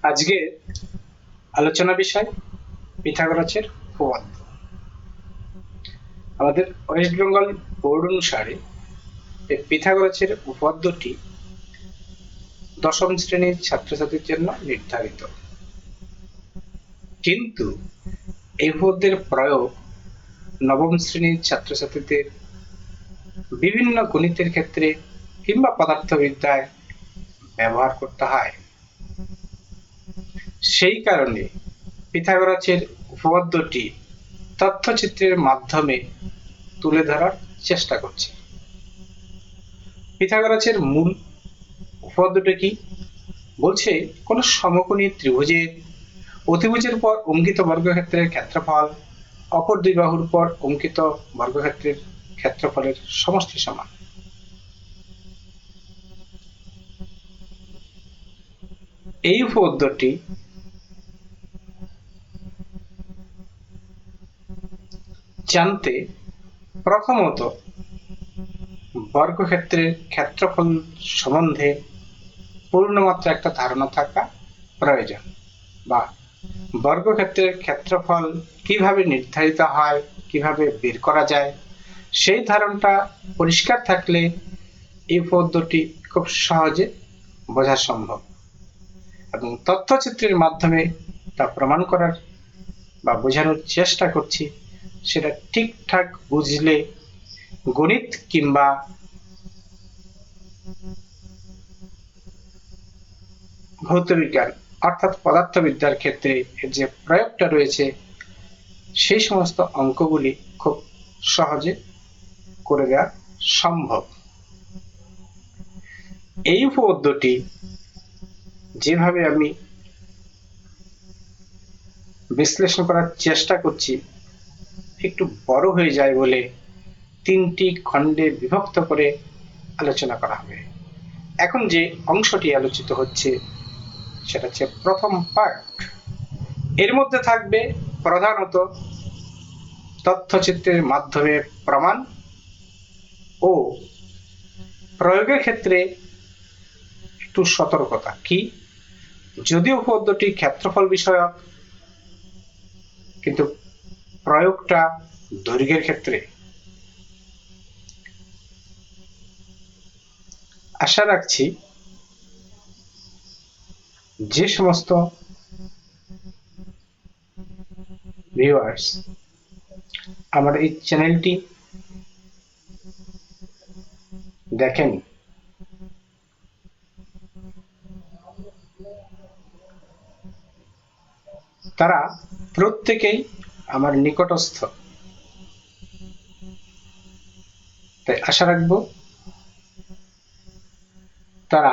আজকে আলোচনা বিষয় পিথাগোরাসের উপপাদ্য। আমাদের ওয়েস্ট বেঙ্গল বোর্ড অনুসারে এই পিথাগোরাসের উপপাদ্যটি দশম শ্রেণীর ছাত্রছাত্রীর জন্য নির্ধারিত, কিন্তু এই উপপাদ্যের প্রয়োগ নবম শ্রেণীর ছাত্রছাত্রীদের বিভিন্ন গণিতের ক্ষেত্রে কিংবা পদার্থবিদ্যায় ব্যবহার করতে হয়। সেই কারণে পিথাগোরাসের উপপাদ্যটি তথ্যচিত্রের মাধ্যমে তুলে ধরার চেষ্টা করছি। পিথাগোরাসের মূল উপপাদ্যটা কি বলছে? কোন সমকোণী ত্রিভুজের অতিভুজের উপর অঙ্কিত বর্গক্ষেত্রের ক্ষেত্রফল অপর দুই বাহুর উপর অঙ্কিত বর্গক্ষেত্রের ক্ষেত্রফলের সমষ্টি সমান। এই উপপাদ্যটি জানতে প্রথমত বর্গক্ষেত্রের ক্ষেত্রফল সম্বন্ধে পূর্ণমাত্রা একটা ধারণা থাকা প্রয়োজন, বা বর্গক্ষেত্রের ক্ষেত্রফল কিভাবে নির্ধারিত হয়, কিভাবে বের করা যায়, সেই ধারণাটা পরিষ্কার থাকলে এই পদ্ধতি খুব সহজে বোঝা সম্ভব, এবং তথ্যচিত্রের মাধ্যমে তা প্রমাণ করার বা বোঝানোর চেষ্টা করছি। সেটা ঠিকঠাক বুঝলে গণিত কিংবা ভৌতবিজ্ঞান অর্থাৎ পদার্থবিদ্যার ক্ষেত্রে এর যে প্রয়োগটা রয়েছে সেই সমস্ত অঙ্কগুলি খুব সহজে করে দেওয়া সম্ভব। এই উপপাদ্যটি যেভাবে আমি বিশ্লেষণ করার চেষ্টা করছি একটু বড় হয়ে যায় বলে তিনটি খণ্ডে বিভক্ত করে আলোচনা করা হবে। এখন যে অংশটি আলোচিত হচ্ছে সেটা হচ্ছে প্রথম পার্ট। এর মধ্যে থাকবে প্রধানত তথ্যচিত্রের মাধ্যমে প্রমাণ ও প্রয়োগের ক্ষেত্রে একটু সতর্কতা। কি? যদিও উপপাদ্যটি ক্ষেত্রফল বিষয়ক, কিন্তু প্রয়োগটা দৈর্ঘ্যের ক্ষেত্রে। আশা রাখছি যে সমস্ত ভিউয়ার্স আমার এই চ্যানেলটি দেখেন, তারা প্রত্যেকেই আমার নিকটস্থ। তাই আশা রাখবো তারা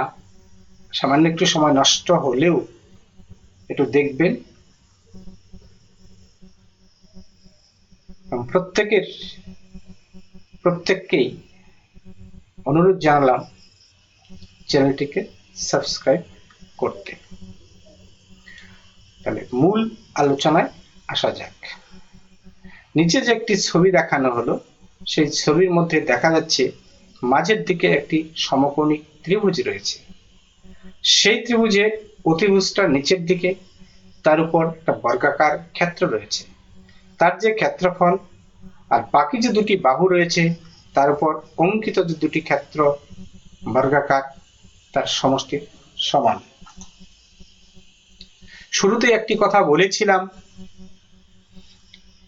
সামান্য একটু সময় নষ্ট হলেও একটু দেখবেন, প্রত্যেককেই অনুরোধ জানালাম চ্যানেলটিকে সাবস্ক্রাইব করতে। তাহলে মূল আলোচনায় আসা যাক। নিচে যে একটি ছবি দেখানো হলো সেই ছবির মধ্যে দেখা যাচ্ছে মাঝের দিকে একটি সমকোণী ত্রিভুজ রয়েছে। সেই ত্রিভুজের অতিভুজটা নিচের দিকে, তার উপর একটা বর্গাকার ক্ষেত্র রয়েছে, তার যে ক্ষেত্রফল আর বাকি যে দুটি বাহু রয়েছে তার উপর অঙ্কিত যে দুটি ক্ষেত্র বর্গাকার তার সমষ্টি সমান। শুরুতে একটি কথা বলেছিলাম,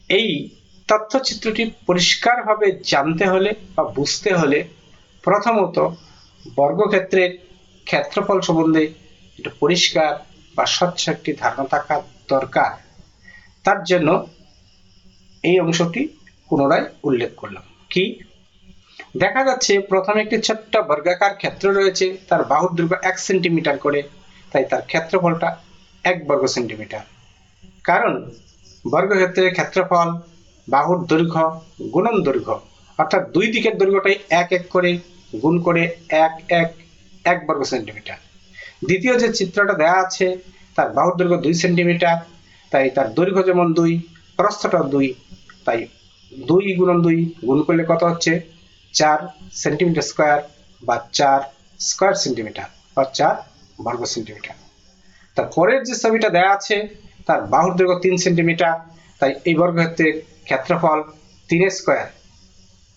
এই তথ্যচিত্রটি পরিষ্কারভাবে জানতে হলে বা বুঝতে হলে প্রথমত বর্গক্ষেত্রের ক্ষেত্রফল সম্বন্ধে একটু পরিষ্কার বা স্বচ্ছ একটি ধারণা থাকা দরকার। তার জন্য এই অংশটি পুনরায় উল্লেখ করলাম। কি? দেখা যাচ্ছে প্রথমে একটি ছোট্ট বর্গাকার ক্ষেত্র রয়েছে, তার বাহুর দৈর্ঘ্য 1 সেন্টিমিটার করে, তাই তার ক্ষেত্রফলটা 1 বর্গ সেন্টিমিটার। কারণ বর্গক্ষেত্রের ক্ষেত্রফল বাহুর দৈর্ঘ্য গুণন দৈর্ঘ্য, অর্থাৎ দুই দিকের দৈর্ঘ্যটাই 1 করে গুণ করে 1 বর্গ সেন্টিমিটার। দ্বিতীয় যে চিত্রটা দেওয়া আছে তার বাহুর দৈর্ঘ্য 2 সেন্টিমিটার, তাই তার দৈর্ঘ্য যেমন 2, প্রস্থটা 2, তাই 2 গুণন 2 গুণ করলে কত হচ্ছে? 4 সেন্টিমিটার স্কোয়ার বা 4 স্কোয়ার সেন্টিমিটার বা 4 বর্গ সেন্টিমিটার। তারপরের যে ছবিটা দেওয়া আছে তার বাহুর দৈর্ঘ্য 3 সেন্টিমিটার, তাই এই বর্গক্ষেত্রের ক্ষেত্রফল 3 স্কয়ার,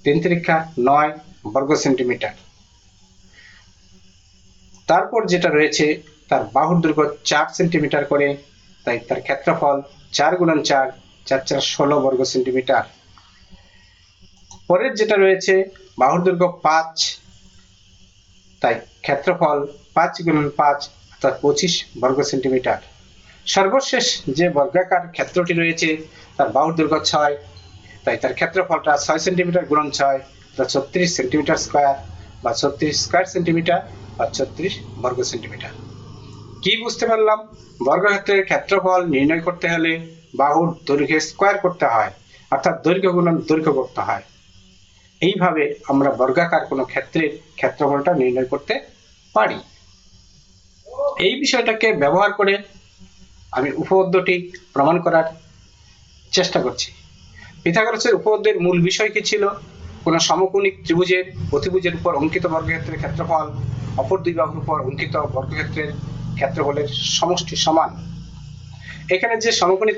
3 তিরিক্ষা 9 বর্গ সেন্টিমিটার। তারপর যেটা রয়েছে তার বাহুর দৈর্ঘ্য 4 সেন্টিমিটার করে, তাই তার ক্ষেত্রফল 4 গুণন 4, 4 4 16 বর্গ সেন্টিমিটার। পরের যেটা রয়েছে বাহুর দৈর্ঘ্য 5, তাই ক্ষেত্রফল 5 গুণন 5 অর্থাৎ 25 বর্গ সেন্টিমিটার। সর্বশেষ যে বর্গাকার ক্ষেত্রটি রয়েছে তার বাহুর দৈর্ঘ্য 6, তাই তার ক্ষেত্রফলটা 6 সেন্টিমিটার গুণন 6 অর্থাৎ 36 সেন্টিমিটার স্কয়ার বা 36 স্কয়ার সেন্টিমিটার বা 36 বর্গ সেন্টিমিটার। কি বুঝতে পারলাম? বর্গক্ষেত্রের ক্ষেত্রফল নির্ণয় করতে হলে বাহুর দৈর্ঘ্য স্কয়ার করতে হয়, অর্থাৎ দৈর্ঘ্য গুণন দৈর্ঘ্য করতে হয়। এইভাবে আমরা বর্গাকার কোনো ক্ষেত্রের ক্ষেত্রফলটা নির্ণয় করতে পারি। এই বিষয়টাকে ব্যবহার করে আমি উপপাদ্যটি প্রমাণ করার চেষ্টা করছি। পিথাগোরাসের উপপাদ্যের মূল বিষয় কি ছিল? কোন সমকোণিক ত্রিভুজের অতিভুজের উপর অঙ্কিত বর্গক্ষেত্রের ক্ষেত্রফল অপর দুই বাহুর উপর অঙ্কিত বর্গক্ষেত্রের ক্ষেত্রফলের সমষ্টি সমান। এখানে যে সমকোণী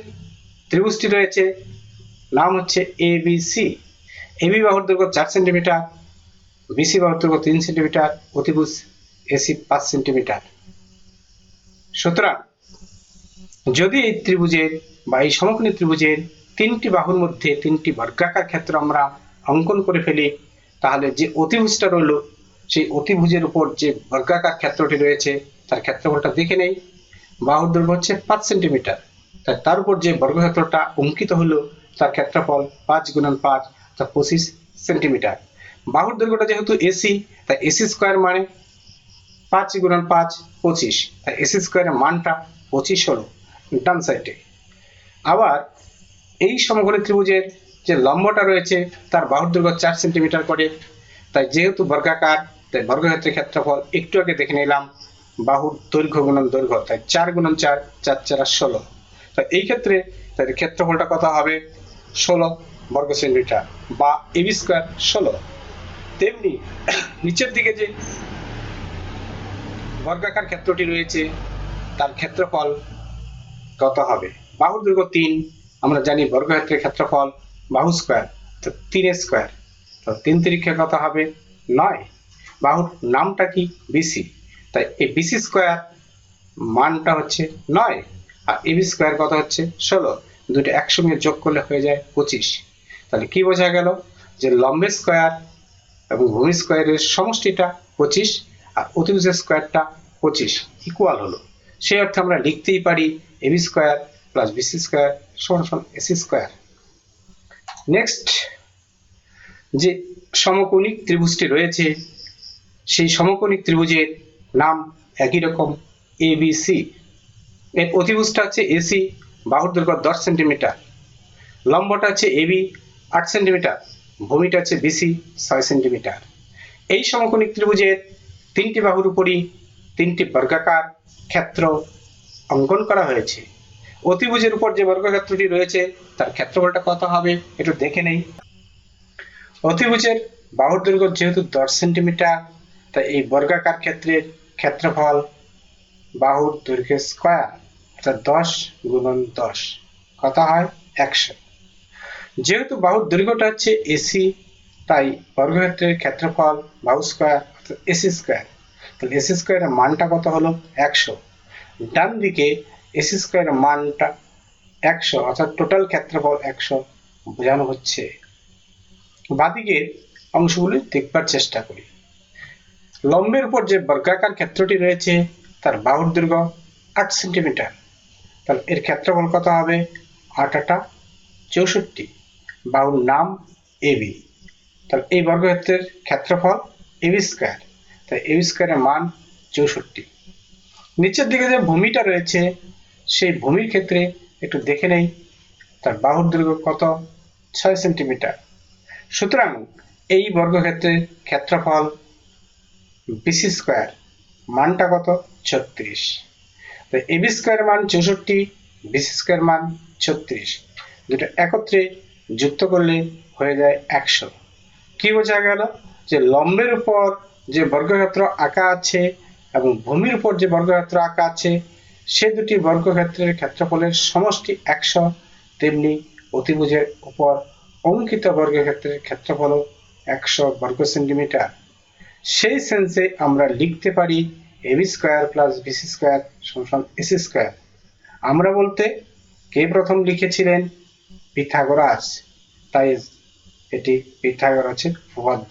ত্রিভুজটি রয়েছে নাম হচ্ছে এবিসি। এবি বাহুর দৈর্ঘ্য 4 সেন্টিমিটার, বিসি বাহুর দৈর্ঘ্য 3 সেন্টিমিটার, অতিভুজ এসি 5 সেন্টিমিটার। সুতরাং যদি এই ত্রিভুজের বা এই সমকোণী ত্রিভুজের তিনটি বাহুর মধ্যে তিনটি বর্গাকার ক্ষেত্র আমরা অঙ্কন করে ফেলি, তাহলে যে অতিভুজটা রইল সেই অতিভুজের উপর যে বর্গাকার ক্ষেত্রটি রয়েছে তার ক্ষেত্রফলটা দেখে নেই। বাহুর দৈর্ঘ্য হচ্ছে 5 সেন্টিমিটার, তাই তার উপর যে বর্গক্ষেত্রটা অঙ্কিত হলো তার ক্ষেত্রফল 5 গুণন 5 অর্থাৎ 25 সেন্টিমিটার। বাহুর দৈর্ঘ্যটা যেহেতু এসি, তাই এসি স্কয়ার মানে 5 গুণন 5 25, তাই এসি স্কয়ারের মানটা 25 হলো ডান সাইডে। আবার এই সমকোণী ত্রিভুজের যে লম্বটা রয়েছে তার বাহুর দৈর্ঘ্য 4 সেন্টিমিটার করে, তাই যেহেতু বর্গাকার তাই বর্গক্ষেত্রের ক্ষেত্রফল একটু আগে দেখে নিলাম বাহুর দৈর্ঘ্য গুণন দৈর্ঘ্য, তাই 4 গুণন 4 4 4 16, তাই এই ক্ষেত্রে তাদের ক্ষেত্রফলটা কত হবে? 16 বর্গ সেন্টিমিটার বা এবি স্কয়ার 16। তেমনি নিচের দিকে যে বর্গাকার ক্ষেত্রটি রয়েছে তার ক্ষেত্রফল কত হবে? বাহুর দৈর্ঘ্য 3, আমরা জানি বর্গক্ষেত্রের ক্ষেত্রফল বাহু স্কয়ার তো 3 স্কয়ার, তো 3 তিরিক্ষা কত হবে? 9। বাহুর নামটা কি? বিসি, তাই এই বিসি স্কয়ার মানটা হচ্ছে 9 আর এবি স্কয়ার কত হচ্ছে? 16। দুটো একসঙ্গে যোগ করলে হয়ে যায় 25। তাহলে কি বোঝা গেল? যে লম্বের স্কয়ার এবং ভূমি স্কয়ারের সমষ্টিটা 25 আর অতিভুজের স্কয়ারটা 25 ইকুয়াল হলো। সেই অর্থে আমরা লিখতেই পারি AB square plus BC square সমান সমান এসি স্কয়ার। নেক্সট যে সমকোণিক ত্রিভুজটি রয়েছে সেই সমকোণিক ত্রিভুজের নাম একই রকম এবিসি। এর অতিভুজটা হচ্ছে এসি, বাহুর দৈর্ঘ্য 10 সেন্টিমিটার, লম্বটা হচ্ছে এবি 8 সেন্টিমিটার, ভূমিটা হচ্ছে বিসি 6 সেন্টিমিটার। এই সমকোণিক ত্রিভুজের তিনটি বাহুর উপরই তিনটি বর্গাকার ক্ষেত্র অঙ্কন করা হয়েছে। অতিভুজের উপর যে বর্গক্ষেত্রটি রয়েছে তার ক্ষেত্রফলটা কত হবে একটু দেখে নেই। অতিভুজের বাহুর দৈর্ঘ্য যেহেতু 10 সেন্টিমিটার, তাই এই বর্গাকার ক্ষেত্রের ক্ষেত্রফল বাহুর দৈর্ঘ্য স্কয়ার অর্থাৎ 10 গুণন 10 কত হয়? 100। যেহেতু বাহুর দৈর্ঘ্যটা হচ্ছে এসি, তাই বর্গক্ষেত্রের ক্ষেত্রফল বাহু স্কয়ার অর্থাৎ এসি স্কয়ার, তাহলে এসি স্কয়ারের মানটা কত হলো? 100। ডান দিকে এসি স্কয়ারের মানটা 100 অর্থাৎ টোটাল ক্ষেত্রফল 100 বোঝানো হচ্ছে। বাদিকে অংশগুলি দেখবার চেষ্টা করি। লম্বের উপর যে বর্গাকার ক্ষেত্রটি রয়েছে তার বাহুর দৈর্ঘ্য 8 সেন্টিমিটার, তাহলে এর ক্ষেত্রফল কত হবে? 8 8 64, বাহুর নাম এবি, তাহলে এই বর্গক্ষেত্রের ক্ষেত্রফল এবি স্কয়ার, তাই এবি স্কয়ারের মান 64। নিচের দিকে যে ভূমিটা রয়েছে সেই ভূমির ক্ষেত্রে একটু দেখে নেই তার বাহুর দৈর্ঘ্য কত? 6 সেন্টিমিটার। সুতরাং এই বর্গক্ষেত্রের ক্ষেত্রফল বিসি স্কয়ার মানটা কত? 36। তাই এবি স্কয়ার মান 64, বিসি স্কয়ার মান 36, দুটো একত্রে যুক্ত করলে হয়ে যায় 100। কি বোঝা গেল? যে লম্বের উপর যে বর্গক্ষেত্র আঁকা আছে এবং ভূমির উপর যে বর্গক্ষেত্র আঁকা আছে সে দুটি বর্গক্ষেত্রের ক্ষেত্রফলের সমষ্টি 100, তেমনি অতিভুজের উপর অঙ্কিত বর্গক্ষেত্রের ক্ষেত্রফল 100 বর্গ সেন্টিমিটার। সেই সেন্সে আমরা লিখতে পারি ab square plus bc square সমান ac স্কয়ার। আমরা বলতে কে প্রথম লিখেছিলেন? পিথাগোরাস, তাই এটি পিথাগোরাসের উপপাদ্য।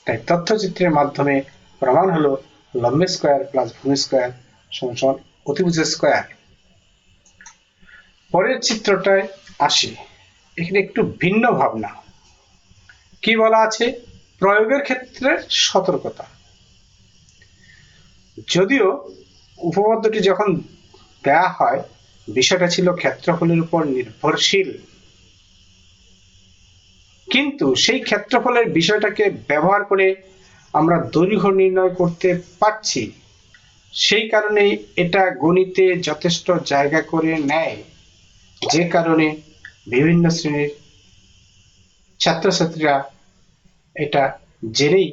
তাই তথ্যচিত্রের মাধ্যমে প্রমাণ হলো লম্ব স্কয়ার প্লাস ভূমি স্কয়ার সমান অতিভুজের স্কয়ার। পরের চিত্রটায় আসি। এখানে একটু ভিন্ন ভাবনা। কি বলা আছে? প্রয়োগের ক্ষেত্রে সতর্কতা। যদিও উপপাদ্যটি যখন দেয়া হয় বিষয়টা ছিল ক্ষেত্রফলের উপর নির্ভরশীল, কিন্তু সেই ক্ষেত্রফলের বিষয়টাকে ব্যবহার করে আমরা দৈর্ঘ্য নির্ণয় করতে পারছি। সেই কারণে এটা গণিতে যথেষ্ট জায়গা করে নেয়, যে কারণে বিভিন্ন শ্রেণীর ছাত্রছাত্রীরা এটা জেনেই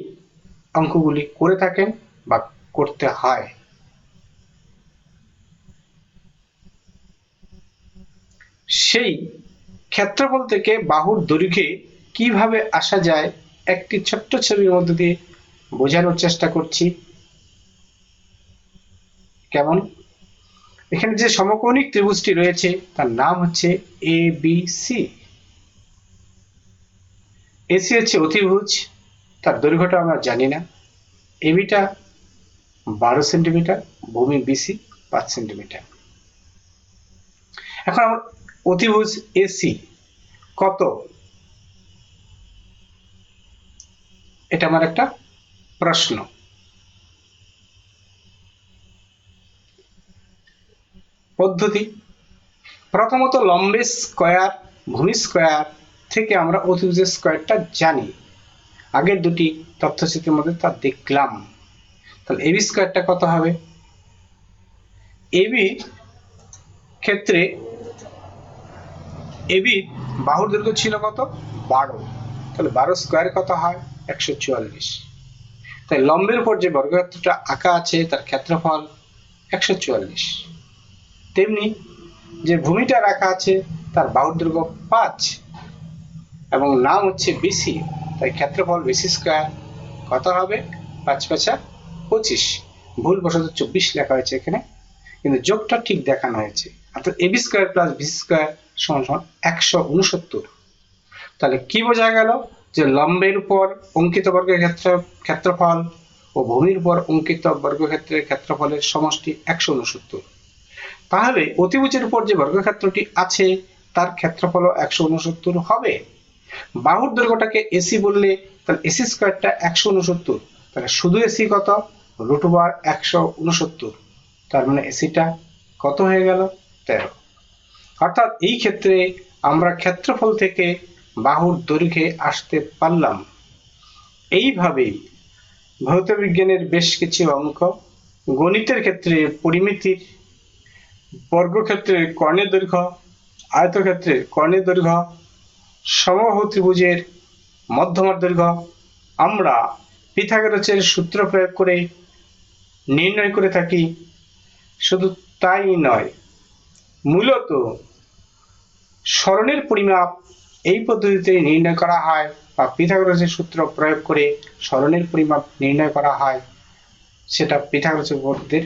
অঙ্কগুলি করে থাকেন বা করতে হয়। সেই ক্ষেত্রফল থেকে বাহুর দৈর্ঘ্যে কিভাবে আসা যায় একটি ছোট্ট ছবির মধ্যে দিয়ে বোঝানোর চেষ্টা করছি। কেমন? এখানে যে সমকোণিক ত্রিভুজটি রয়েছে তার নাম হচ্ছে ABC। AC হচ্ছে অতিভুজ, তার দৈর্ঘ্যটা আমরা জানি না। ABটা 12 সেন্টিমিটার, ভূমি BC 5 সেন্টিমিটার। এখন আমার অতিভুজ AC কত? এটা আমার একটা প্রশ্ন। পদ্ধতি: প্রথমত লম্বের স্কয়ার ভূমি স্কয়ার থেকে আমরা অতিভুজের স্কয়ারটা জানি। আগের দুটি তথ্যচিত্রের মধ্যে তা দেখলাম। তাহলে এবি স্কয়ারটা কত হবে? এবি ক্ষেত্রে এবি বাহুর দৈর্ঘ্য ছিল কত? 12। তাহলে 12 স্কয়ার কত হয়? 144। তাই লম্বের উপর যে বর্গক্ষেত্রটা আঁকা আছে তার ক্ষেত্রফল 144। তেমনি যে ভূমিটা রাখা আছে তার বাহুর দৈর্ঘ্য 5 এবং নাম হচ্ছে বিসি, তাই ক্ষেত্রফল বিসি স্কয়ার কত হবে? 5 × 5 = 25। ভুলবশত 24 লেখা হয়েছে এখানে, কিন্তু যোগটা ঠিক দেখানো হয়েছে। অর্থাৎ AB square plus BC square সমান 169। তাহলে কি বোঝা গেল? যে লম্বের উপর অঙ্কিত বর্গের ক্ষেত্রফল ও ভূমির উপর অঙ্কিত বর্গক্ষেত্রের ক্ষেত্রফলের সমষ্টি 169। তাহলে অতিভুজের উপর যে বর্গক্ষেত্রটি আছে তার ক্ষেত্রফল 169 হবে। বাহুর দৈর্ঘ্যটাকে এসি বললে তাহলে এসি স্কয়ারটা 169। তাহলে শুধু এসি কত? √169। তার মানে এসিটা কত হয়ে গেল? 13। অর্থাৎ এই ক্ষেত্রে আমরা ক্ষেত্রফল থেকে বাহুর দৈর্ঘ্যে আসতে পারলাম। এইভাবেই ভৌত বিজ্ঞানের বেশ কিছু অঙ্ক, গণিতের ক্ষেত্রে পরিমিতির, বর্গক্ষেত্রের কর্ণের দৈর্ঘ্য, আয়তক্ষেত্রের কর্ণের দৈর্ঘ্য, সমবাহু ত্রিভুজের মধ্যমার দৈর্ঘ্য আমরা পিথাগোরাসের সূত্র প্রয়োগ করে নির্ণয় করে থাকি। শুধু তাই নয়, মূলত সরণের পরিমাপ এই পদ্ধতিতে নির্ণয় করা হয় বা পিথাগোরাসের সূত্র প্রয়োগ করে সরণের পরিমাপ নির্ণয় করা হয়। সেটা পিথাগোরাসের উপপাদ্যের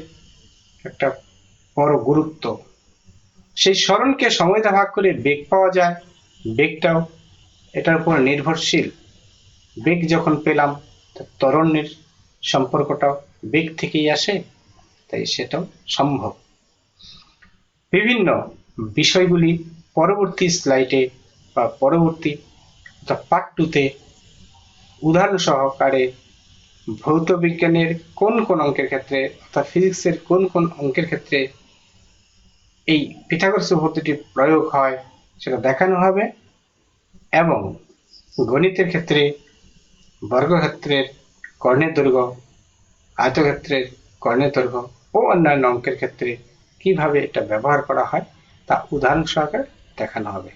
একটা বড় গুরুত্ব। সেই সরণকে সময়টা ভাগ করে বেগ পাওয়া যায়, বেগটাও এটার উপর নির্ভরশীল। বেগ যখন পেলাম ত্বরণের সম্পর্কটাও বেগ থেকেই আসে, তাই সেটাও সম্ভব। বিভিন্ন বিষয়গুলি পরবর্তী স্লাইডে বা পরবর্তী পার্ট 2তে উদাহরণ সহকারে ভৌত বিজ্ঞানের কোন কোন অঙ্কের ক্ষেত্রে অর্থাৎ ফিজিক্সের কোন কোন অঙ্কের ক্ষেত্রে এই পিথাগোরাসের উপপাদ্যটি প্রয়োগ হয় সেটা দেখানো হবে, এবং গণিতের ক্ষেত্রে বর্গক্ষেত্রের কর্ণের দৈর্ঘ্য, আয়তক্ষেত্রের কর্ণের দৈর্ঘ্য ও অন্যান্য অঙ্কের ক্ষেত্রে কিভাবে এটা ব্যবহার করা হয় তা উদাহরণ সহকারে দেখানো হবে।